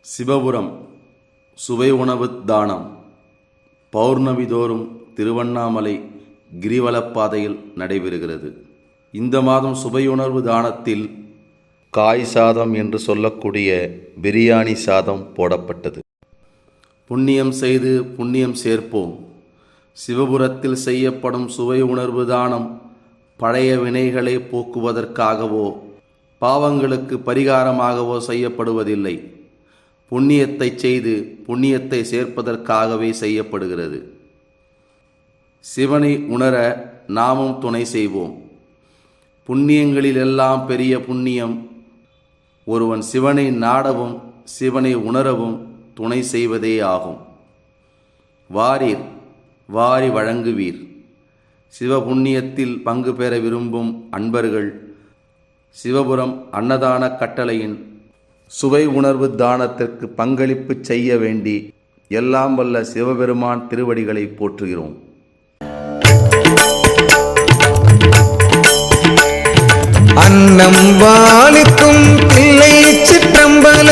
சிவபுரம் சுவை உணவு தானம் பௌர்ணமி தோறும் திருவண்ணாமலை கிரிவலப்பாதையில் நடைபெறுகிறது. இந்த மாதம் சுவையுணர்வு தானத்தில் காய் சாதம் என்று சொல்லக்கூடிய பிரியாணி சாதம் போடப்பட்டது. புண்ணியம் செய்து புண்ணியம் சேர்ப்போம். சிவபுரத்தில் செய்யப்படும் சுவை உணர்வு தானம் பழைய வினைகளை போக்குவதற்காகவோ பாவங்களுக்கு பரிகாரமாகவோ செய்யப்படுவதில்லை. புண்ணியத்தை செய்து புண்ணியத்தை சேர்ப்பதற்காகவே செய்யப்படுகிறது. சிவனை உணர நாமும் துணை செய்வோம். புண்ணியங்களிலெல்லாம் பெரிய புண்ணியம் ஒருவன் சிவனை நாடவும் சிவனை உணரவும் துணை செய்வதே ஆகும். வாரீர் வாரி வழங்குவீர். சிவபுண்ணியத்தில் பங்கு பெற விரும்பும் அன்பர்கள் சிவபுரம் அன்னதான கட்டளையின் சுவை உணர்வு தானத்திற்கு பங்களிப்பு செய்ய வேண்டி எல்லாம் வல்ல சிவபெருமான் திருவடிகளை போற்றுகிறோம். அன்னம் வாழிக்கும் பிள்ளை சிற்றம்பலம்